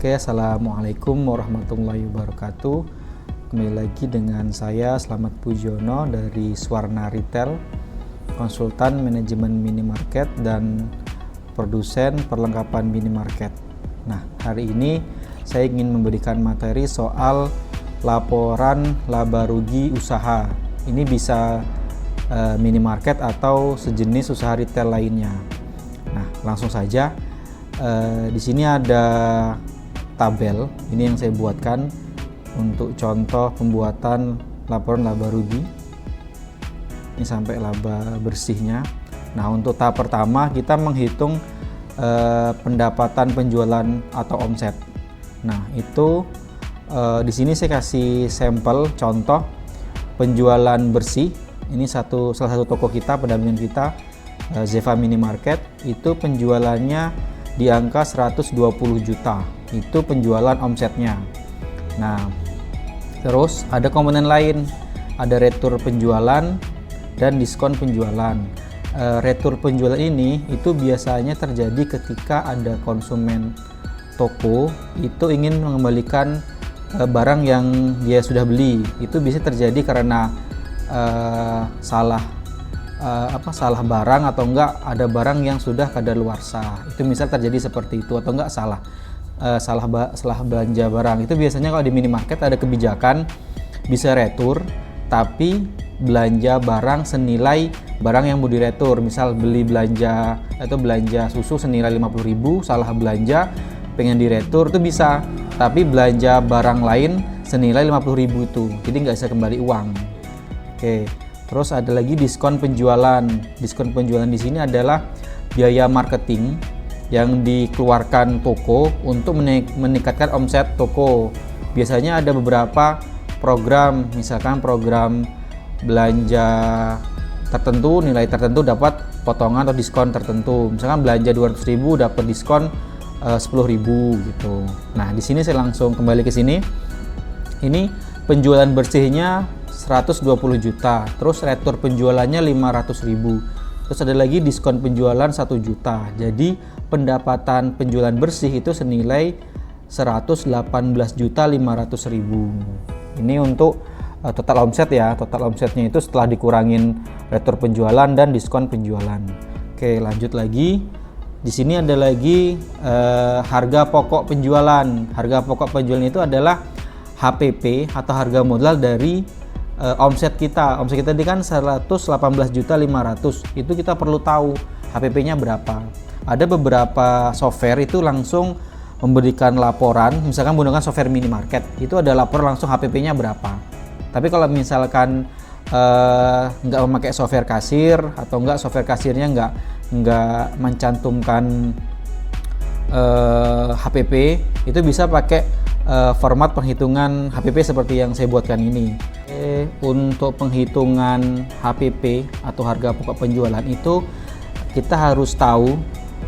Oke, assalamualaikum warahmatullahi wabarakatuh. Kembali lagi dengan saya Slamet Pujono dari Swarna Retail, konsultan manajemen minimarket dan produsen perlengkapan minimarket. Nah, hari ini saya ingin memberikan materi soal laporan laba rugi usaha. Ini bisa minimarket atau sejenis usaha retail lainnya. Nah, langsung saja. Di sini ada tabel, ini yang saya buatkan untuk contoh pembuatan laporan laba rugi. Ini sampai laba bersihnya. Nah, untuk tahap pertama kita menghitung pendapatan penjualan atau omset. Nah, itu di sini saya kasih sampel contoh penjualan bersih. Ini salah satu toko kita, pendampingan kita, Zeva Minimarket, itu penjualannya di angka 120 juta. Itu penjualan omsetnya. Nah, terus ada komponen lain, ada retur penjualan dan diskon penjualan. Retur penjualan ini itu biasanya terjadi ketika ada konsumen toko itu ingin mengembalikan barang yang dia sudah beli. Itu bisa terjadi karena salah barang atau enggak ada barang yang sudah kadaluarsa. Itu misal terjadi seperti itu, atau enggak salah belanja barang. Itu biasanya kalau di minimarket ada kebijakan bisa retur tapi belanja barang senilai barang yang mau diretur. Misal beli belanja atau belanja susu senilai 50.000, salah belanja pengen diretur itu bisa, tapi belanja barang lain senilai 50.000 itu jadi nggak bisa kembali uang. Oke. Terus ada lagi diskon penjualan. Diskon penjualan di sini adalah biaya marketing yang dikeluarkan toko untuk meningkatkan omset toko. Biasanya ada beberapa program, misalkan program belanja tertentu, nilai tertentu dapat potongan atau diskon tertentu. Misalkan belanja 200.000 dapat diskon 10.000 gitu. Nah, di sini saya langsung kembali ke sini. Ini penjualan bersihnya 120 juta, terus retur penjualannya 500.000, terus ada lagi diskon penjualan 1 juta. Jadi pendapatan penjualan bersih itu senilai 118.500.000. Ini untuk total omset ya. Total omsetnya itu setelah dikurangin retur penjualan dan diskon penjualan. Oke, lanjut lagi. Di sini ada lagi harga pokok penjualan. Harga pokok penjualan itu adalah HPP atau harga modal dari omset kita. Omset kita ini kan 118.500.000. Itu kita perlu tahu HPP-nya berapa. Ada beberapa software itu langsung memberikan laporan, misalkan menggunakan software minimarket, itu ada laporan langsung HPP-nya berapa. Tapi kalau misalkan nggak memakai software kasir atau nggak software kasirnya nggak mencantumkan HPP, itu bisa pakai format penghitungan HPP seperti yang saya buatkan ini. Untuk penghitungan HPP atau harga pokok penjualan itu kita harus tahu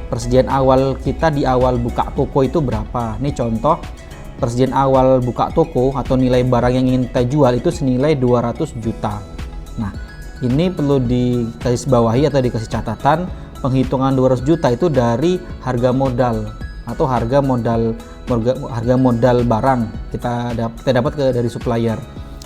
persediaan awal kita di awal buka toko itu berapa. Ini contoh persediaan awal buka toko atau nilai barang yang ingin kita jual itu senilai 200 juta. Nah, ini perlu dikasih bawahi atau dikasih catatan, penghitungan 200 juta itu dari harga modal atau harga modal barang kita dapat dari supplier.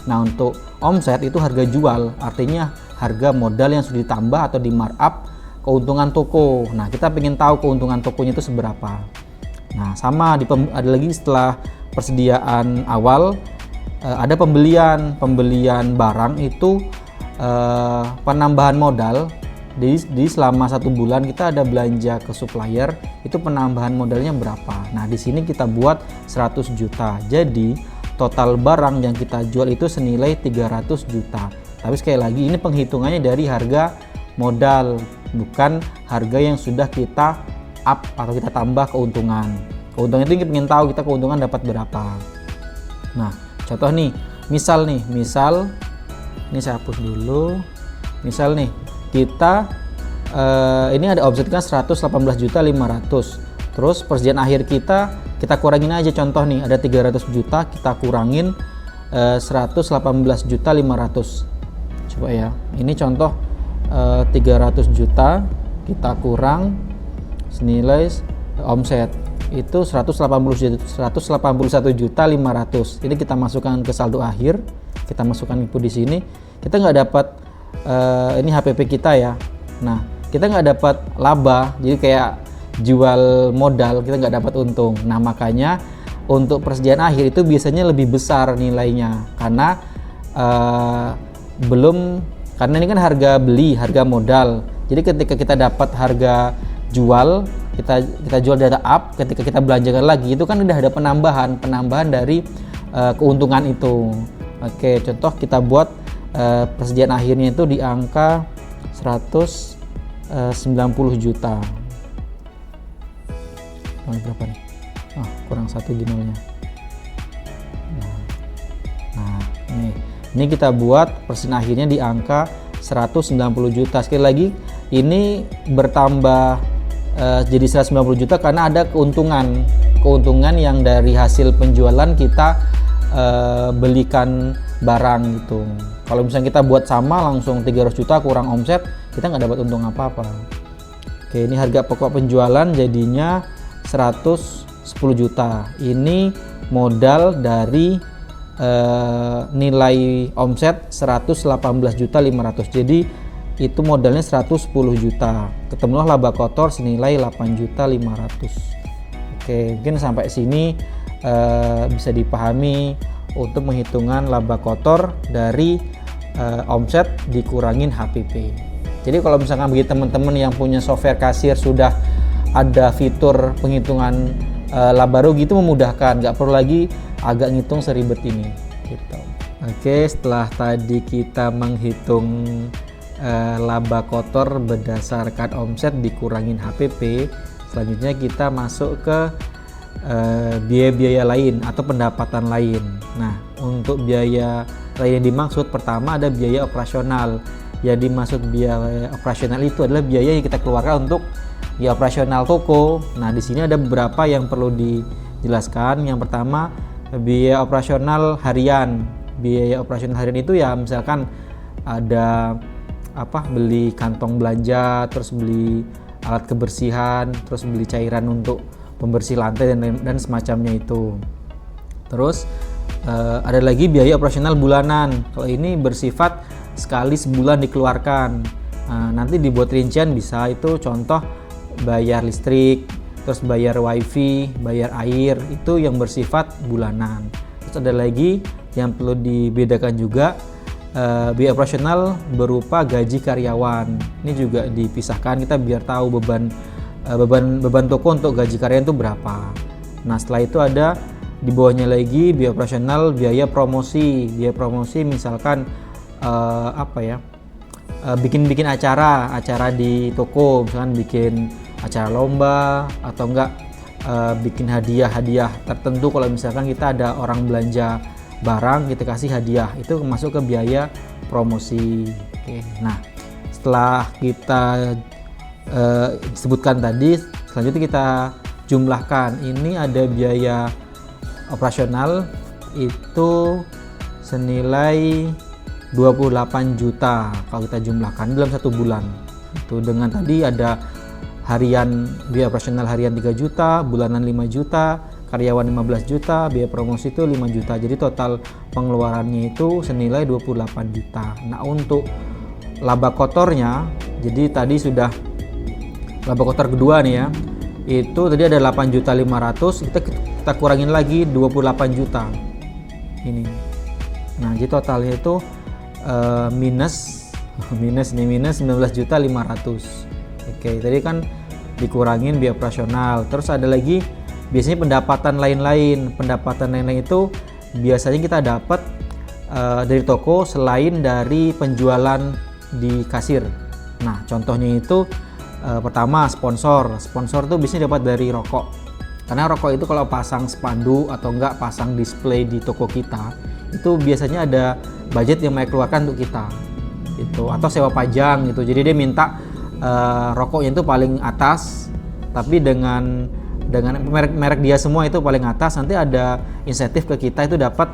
Nah, untuk omset itu harga jual, artinya harga modal yang sudah ditambah atau di markup keuntungan toko. Nah, kita ingin tahu keuntungan tokonya itu seberapa. Nah, sama ada lagi setelah persediaan awal ada pembelian barang itu penambahan modal. Di selama 1 bulan kita ada belanja ke supplier, itu penambahan modalnya berapa. Nah, di sini kita buat 100 juta. Jadi total barang yang kita jual itu senilai 300 juta. Tapi sekali lagi ini penghitungannya dari harga modal, bukan harga yang sudah kita up atau kita tambah keuntungan. Keuntungan itu kita ingin tahu kita keuntungan dapat berapa. Nah, contoh nih, misal ini saya hapus dulu. Misal nih, kita ini ada omset kan 118.500.000. Terus persediaan akhir kita kurangin aja, contoh nih ada 300 juta, kita kurangin 118.500. Coba ya, ini contoh 300 juta kita kurang senilai omset. itu 181.500.000. Ini kita masukkan ke saldo akhir, kita masukkan input di sini. Kita nggak dapat ini HPP kita ya. Nah, kita nggak dapat laba, jadi kayak jual modal, kita nggak dapat untung. Nah, makanya untuk persediaan akhir itu biasanya lebih besar nilainya karena karena ini kan harga beli, harga modal. Jadi ketika kita dapat harga jual, kita jual data up, ketika kita belanjakan lagi itu kan udah ada penambahan dari keuntungan itu. Oke, contoh kita buat persediaan akhirnya itu di angka 190 juta. Berapa nih? Kurang 1 ginolnya. Nah, ini kita buat persediaan akhirnya di angka 190 juta. Sekali lagi, ini bertambah jadi 190 juta karena ada keuntungan yang dari hasil penjualan kita belikan barang gitu. Kalau misalnya kita buat sama langsung 300 juta kurang omset, kita nggak dapat untung apa-apa. Oke, ini harga pokok penjualan jadinya 110 juta. Ini modal dari nilai omset 118.500.000. Jadi itu modalnya 110 juta. Ketemulah laba kotor senilai 8.500.000. Oke, mungkin sampai sini bisa dipahami untuk menghitungan laba kotor dari omset dikurangin HPP. Jadi kalau misalkan bagi teman-teman yang punya software kasir sudah ada fitur penghitungan laba rugi, itu memudahkan, nggak perlu lagi agak ngitung seribet ini gitu. Oke, setelah tadi kita menghitung laba kotor berdasarkan omset dikurangin HPP, selanjutnya kita masuk ke biaya-biaya lain atau pendapatan lain. Nah, untuk biaya lain yang dimaksud pertama ada biaya operasional. Jadi maksud biaya operasional itu adalah biaya yang kita keluarkan untuk biaya operasional toko. Nah, di sini ada beberapa yang perlu dijelaskan. Yang pertama, biaya operasional harian. Biaya operasional harian itu ya misalkan ada beli kantong belanja, terus beli alat kebersihan, terus beli cairan untuk pembersih lantai dan semacamnya itu. Terus ada lagi biaya operasional bulanan. Kalau ini bersifat sekali sebulan dikeluarkan. Nanti dibuat rincian bisa, itu contoh bayar listrik, terus bayar wifi, bayar air, itu yang bersifat bulanan. Terus ada lagi yang perlu dibedakan juga, biaya operasional berupa gaji karyawan. Ini juga dipisahkan kita biar tahu beban toko untuk gaji karyawan itu berapa. Nah, setelah itu ada di bawahnya lagi biaya operasional, biaya promosi. Biaya promosi misalkan bikin acara di toko, misalkan bikin acara lomba atau enggak bikin hadiah tertentu. Kalau misalkan kita ada orang belanja barang, kita kasih hadiah, itu masuk ke biaya promosi. Oke. Nah, setelah kita sebutkan tadi, selanjutnya kita jumlahkan. Ini ada biaya operasional itu senilai 28 juta kalau kita jumlahkan dalam 1 bulan. Itu dengan tadi ada harian, biaya operasional harian 3 juta, bulanan 5 juta, karyawan 15 juta, biaya promosi itu 5 juta. Jadi total pengeluarannya itu senilai 28 juta. Nah, untuk laba kotornya, jadi tadi sudah laba kotor kedua nih ya. Itu tadi ada 8.500.000, kita kurangin lagi 28 juta. Ini. Nah, jadi totalnya itu minus 19.500.000. Oke, tadi kan dikurangin biaya operasional. Terus ada lagi biasanya pendapatan lain-lain. Pendapatan lain-lain itu biasanya kita dapat dari toko selain dari penjualan di kasir. Nah, contohnya itu pertama sponsor. Sponsor itu biasanya dapat dari rokok. Karena rokok itu kalau pasang spanduk atau enggak pasang display di toko kita, itu biasanya ada budget yang mereka keluarkan untuk kita. Itu atau sewa pajang gitu. Jadi dia minta rokoknya itu paling atas, tapi dengan merek dia semua itu paling atas, nanti ada insentif ke kita itu dapat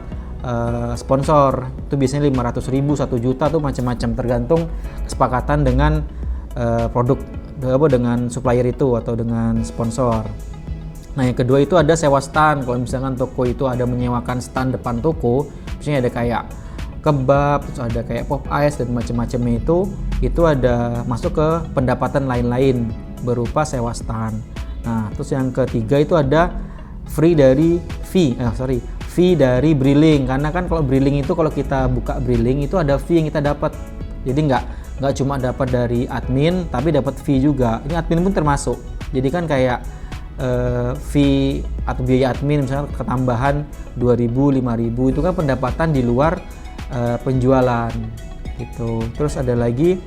sponsor. Itu biasanya 500.000, 1 juta tuh macam-macam tergantung kesepakatan dengan produk dengan supplier itu atau dengan sponsor. Nah, yang kedua itu ada sewa stand. Kalau misalkan toko itu ada menyewakan stand depan toko, misalnya ada kayak kebab, terus ada kayak pop ice dan macam-macamnya, itu ada masuk ke pendapatan lain-lain berupa sewa stand. Nah, terus yang ketiga itu ada fee dari Briling. Karena kan kalau Briling itu, kalau kita buka Briling itu ada fee yang kita dapat. Jadi nggak cuma dapat dari admin, tapi dapat fee juga. Ini admin pun termasuk. Jadi kan kayak fee atau biaya admin misalnya ketambahan 2.000, 5.000 itu kan pendapatan di luar penjualan gitu. Terus ada lagi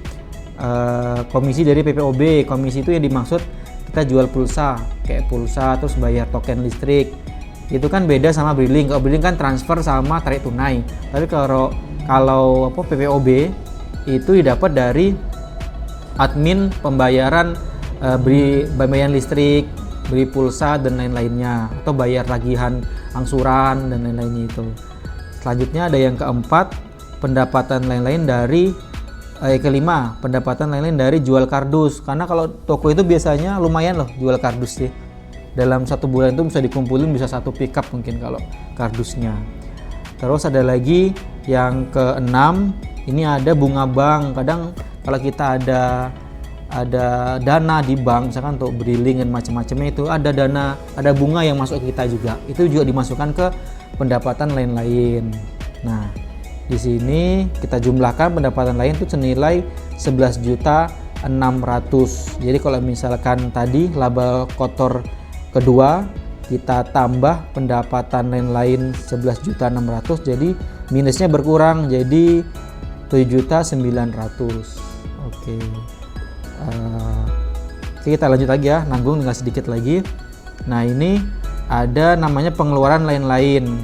komisi dari PPOB. Komisi itu yang dimaksud kita jual pulsa, kayak pulsa terus bayar token listrik. Itu kan beda sama Briling. Kalau Briling kan transfer sama tarik tunai. Tapi kalau PPOB itu didapat dari admin pembayaran pembayaran listrik, beli pulsa dan lain-lainnya, atau bayar tagihan angsuran dan lain-lainnya itu. Selanjutnya ada yang keempat, pendapatan lain-lain dari kelima, pendapatan lain-lain dari jual kardus. Karena kalau toko itu biasanya lumayan loh jual kardus sih. Dalam satu bulan itu bisa dikumpulin bisa satu pickup mungkin kalau kardusnya. Terus ada lagi yang keenam, ini ada bunga bank. Kadang kalau kita ada dana di bank, misalkan untuk Briling dan macam-macamnya, itu ada bunga yang masuk ke kita juga. Itu juga dimasukkan ke pendapatan lain-lain. Nah, di sini kita jumlahkan pendapatan lain itu senilai 11.600.000. Jadi kalau misalkan tadi laba kotor kedua kita tambah pendapatan lain-lain 11.600.000, jadi minusnya berkurang jadi 7.900.000. Oke. Oke, kita lanjut lagi ya, nanggung tinggal sedikit lagi. Nah, ini ada namanya pengeluaran lain-lain.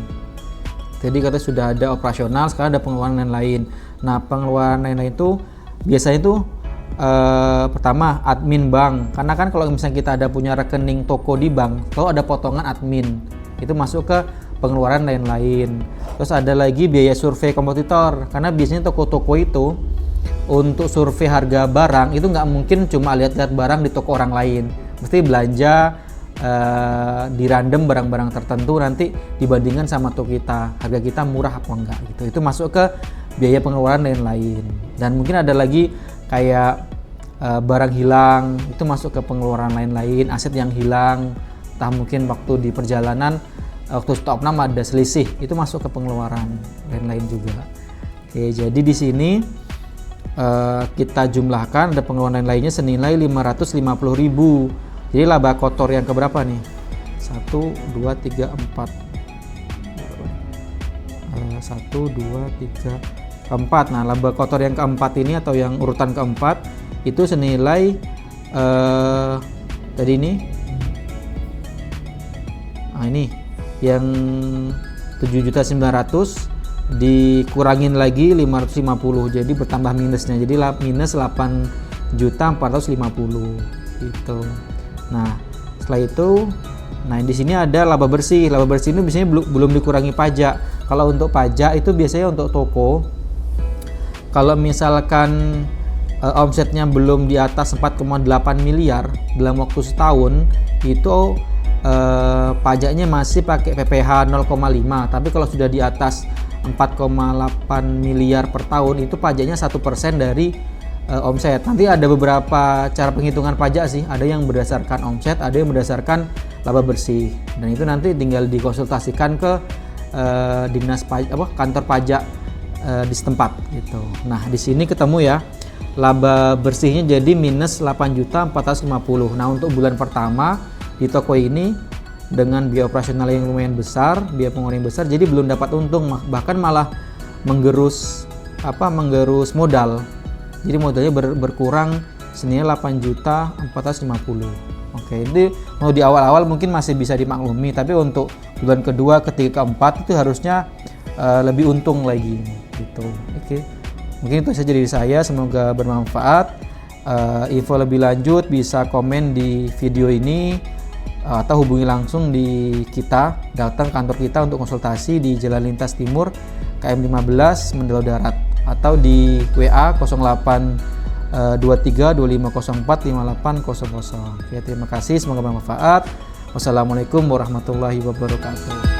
Jadi kita sudah ada operasional, sekarang ada pengeluaran lain-lain. Nah, pengeluaran lain-lain itu biasanya itu pertama admin bank. Karena kan kalau misalnya kita ada punya rekening toko di bank, kalau ada potongan admin, itu masuk ke pengeluaran lain-lain. Terus ada lagi biaya survei kompetitor. Karena biasanya toko-toko itu untuk survei harga barang itu nggak mungkin cuma lihat-lihat barang di toko orang lain, mesti belanja di random barang-barang tertentu, nanti dibandingkan sama toko kita, harga kita murah apa enggak gitu. Itu masuk ke biaya pengeluaran lain-lain. Dan mungkin ada lagi kayak barang hilang, itu masuk ke pengeluaran lain-lain. Aset yang hilang, entah mungkin waktu di perjalanan, waktu stop nama ada selisih, itu masuk ke pengeluaran lain-lain juga. Oke, jadi di sini kita jumlahkan ada pengeluaran lainnya senilai 550.000. Jadi laba kotor yang keberapa nih? 1, 2, 3, 4. 1, 2, 3, keempat. Nah, laba kotor yang keempat ini atau yang urutan keempat itu senilai tadi ini. Nah, ini yang 7.900.000 dikurangin lagi 550, jadi bertambah minusnya, jadi minus 8.450 gitu. Nah, setelah itu, nah di sini ada laba bersih. Laba bersih ini biasanya belum dikurangi pajak. Kalau untuk pajak itu biasanya untuk toko, kalau misalkan omsetnya belum di atas 4,8 miliar dalam waktu setahun, itu pajaknya masih pakai PPh 0,5. Tapi kalau sudah di atas 4,8 miliar per tahun, itu pajaknya 1% dari omset. Nanti ada beberapa cara penghitungan pajak sih, ada yang berdasarkan omset, ada yang berdasarkan laba bersih, dan itu nanti tinggal dikonsultasikan ke dinas pajak, kantor pajak di setempat gitu. Nah, di sini ketemu ya, laba bersihnya jadi minus 8.450. Nah, untuk bulan pertama di toko ini dengan biaya operasional yang lumayan besar, biaya pengeluaran yang besar, jadi belum dapat untung, bahkan malah menggerus modal. Jadi modalnya berkurang senilai 8.450. Oke, itu mau di awal-awal mungkin masih bisa dimaklumi, tapi untuk bulan kedua, ketiga, keempat itu harusnya lebih untung lagi gitu. Oke. Mungkin itu saja dari saya, semoga bermanfaat. Info lebih lanjut bisa komen di video ini atau hubungi langsung di kita, datang kantor kita untuk konsultasi di Jalan Lintas Timur KM 15 Mandalo Darat, atau di WA 0823 2504 5800. Oke, terima kasih, semoga bermanfaat. Wassalamualaikum warahmatullahi wabarakatuh.